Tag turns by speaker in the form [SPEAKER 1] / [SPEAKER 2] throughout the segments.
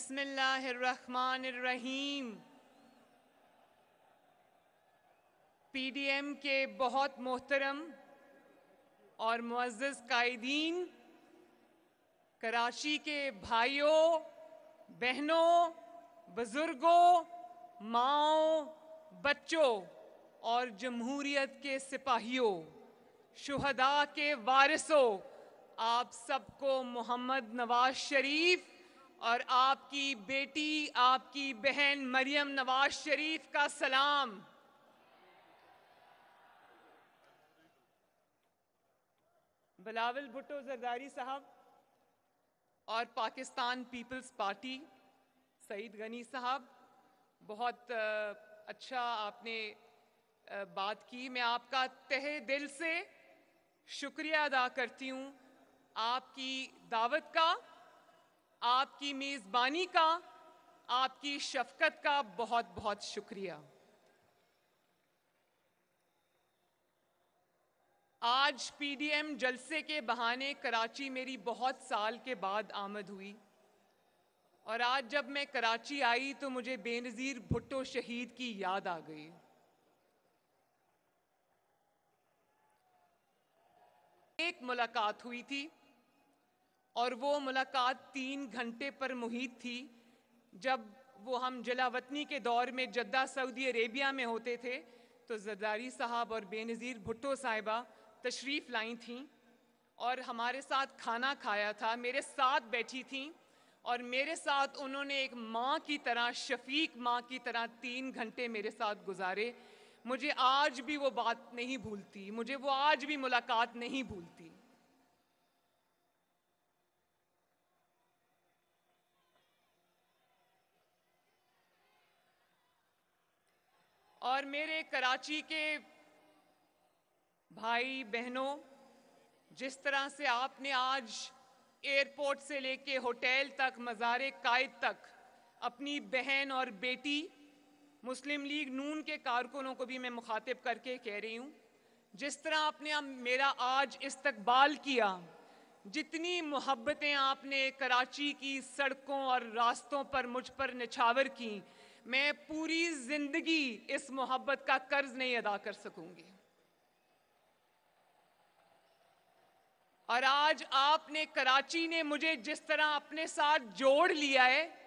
[SPEAKER 1] बिस्मिल्लाहिर्रहमानिर्रहीम। पीडीएम के बहुत मोहतरम और मुअज़्ज़ज़ कायदीन, कराची के भाइयों, बहनों, बुजुर्गों, माओं, बच्चों और जमहूरियत के सिपाहियों, शुहदा के वारिसों, आप सबको मोहम्मद नवाज शरीफ और आपकी बेटी, आपकी बहन मरियम नवाज शरीफ का सलाम। बिलावल भुट्टो जरदारी साहब और पाकिस्तान पीपल्स पार्टी सईद गनी साहब, बहुत अच्छा आपने बात की। मैं आपका तहे दिल से शुक्रिया अदा करती हूँ, आपकी दावत का, आपकी मेज़बानी का, आपकी शफ़क़त का बहुत बहुत शुक्रिया। आज पीडीएम जलसे के बहाने कराची मेरी बहुत साल के बाद आमद हुई और आज जब मैं कराची आई तो मुझे बेनज़ीर भुट्टो शहीद की याद आ गई। एक मुलाकात हुई थी और वो मुलाकात 3 घंटे पर मुहित थी, जब वो हम जलावतनी के दौर में जद्दा सऊदी अरेबिया में होते थे तो जरदारी साहब और बेनज़ीर भुट्टो साहिबा तशरीफ़ लाई थीं और हमारे साथ खाना खाया था, मेरे साथ बैठी थीं और मेरे साथ उन्होंने एक माँ की तरह, शफ़ीक माँ की तरह 3 घंटे मेरे साथ गुजारे। मुझे आज भी वो बात नहीं भूलती, मुझे वो आज भी मुलाकात नहीं भूलती। और मेरे कराची के भाई बहनों, जिस तरह से आपने आज एयरपोर्ट से लेके होटल तक, मज़ार कायद तक अपनी बहन और बेटी, मुस्लिम लीग नून के कारकुनों को भी मैं मुखातिब करके कह रही हूँ, जिस तरह आपने मेरा आज इस्तकबाल किया, जितनी मोहब्बतें आपने कराची की सड़कों और रास्तों पर मुझ पर निछावर की, मैं पूरी ज़िंदगी इस मोहब्बत का कर्ज नहीं अदा कर सकूंगी। और आज आपने, कराची ने मुझे जिस तरह अपने साथ जोड़ लिया है,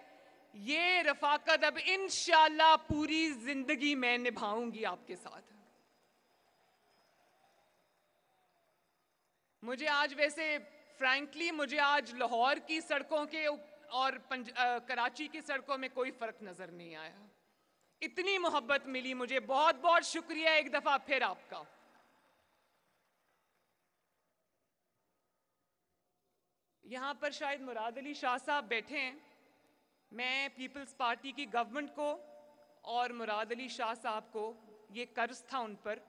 [SPEAKER 1] ये रफाकत अब इंशाअल्लाह पूरी जिंदगी मैं निभाऊंगी आपके साथ। मुझे आज वैसे फ्रैंकली मुझे आज लाहौर की सड़कों के और कराची की सड़कों में कोई फर्क नजर नहीं आया। इतनी मोहब्बत मिली मुझे। बहुत बहुत शुक्रिया एक दफा फिर आपका। यहाँ पर शायद मुराद अली शाह साहब बैठे हैं। मैं पीपल्स पार्टी की गवर्नमेंट को और मुराद अली शाह साहब को ये कर्ज था उन पर,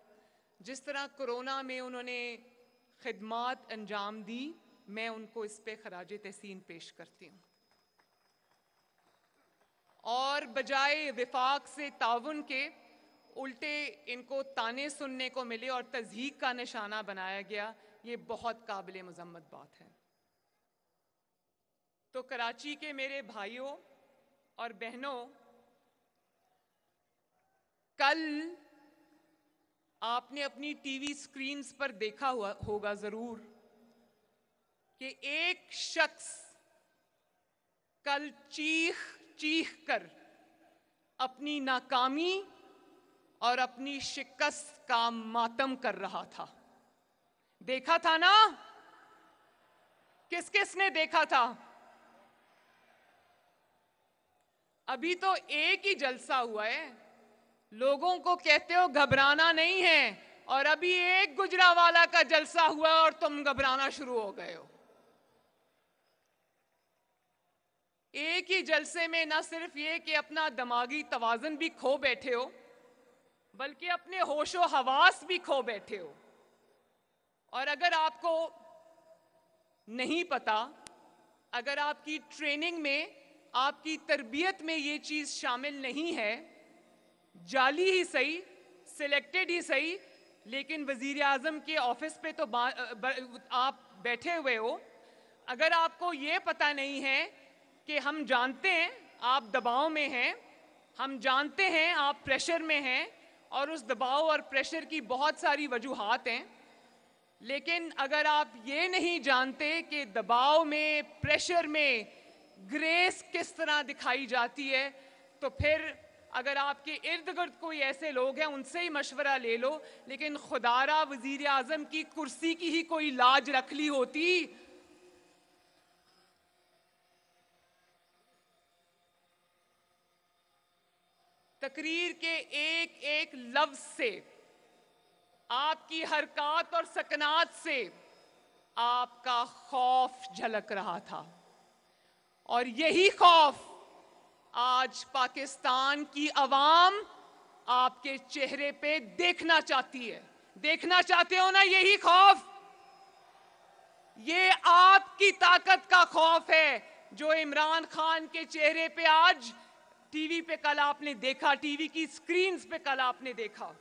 [SPEAKER 1] जिस तरह कोरोना में उन्होंने खिदमात अंजाम दी, मैं उनको इस पे खराज तहसीन पेश करती हूँ। और बजाय विफाक से ताउन के उल्टे इनको ताने सुनने को मिले और तज़हीक का निशाना बनाया गया, ये बहुत काबिल मज़म्मत बात है। तो कराची के मेरे भाइयों और बहनों, कल आपने अपनी टीवी स्क्रीन्स पर देखा होगा जरूर कि एक शख्स कल चीख चीख कर अपनी नाकामी और अपनी शिकस्त का मातम कर रहा था। देखा था ना? किस किस ने देखा था? अभी तो एक ही जलसा हुआ है, लोगों को कहते हो घबराना नहीं है, और अभी एक गुजरावाला का जलसा हुआ और तुम घबराना शुरू हो गए हो। एक ही जलसे में न सिर्फ ये कि अपना दिमागी तवाज़ुन भी खो बैठे हो, बल्कि अपने होशो हवास भी खो बैठे हो। और अगर आपको नहीं पता, अगर आपकी ट्रेनिंग में, आपकी तरबियत में ये चीज़ शामिल नहीं है, जाली ही सही, सिलेक्टेड ही सही, लेकिन वज़ीर आज़म के ऑफिस पे तो आप बैठे हुए हो, अगर आपको ये पता नहीं है कि हम जानते हैं आप दबाव में हैं, हम जानते हैं आप प्रेशर में हैं और उस दबाव और प्रेशर की बहुत सारी वजूहात हैं, लेकिन अगर आप ये नहीं जानते कि दबाव में, प्रेशर में ग्रेस किस तरह दिखाई जाती है, तो फिर अगर आपके इर्द गिर्द कोई ऐसे लोग हैं उनसे ही मशवरा ले लो, लेकिन खुदारा वजीर आजम की कुर्सी की ही कोई लाज रख ली होती। तकरीर के एक एक लफ्ज से, आपकी हरकत और सकनात से आपका खौफ झलक रहा था, और यही खौफ आज पाकिस्तान की अवाम आपके चेहरे पे देखना चाहती है। देखना चाहते हो ना यही खौफ? ये आपकी ताकत का खौफ है जो इमरान खान के चेहरे पे आज टीवी पे कल आपने देखा, टीवी की स्क्रीन्स पे कल आपने देखा।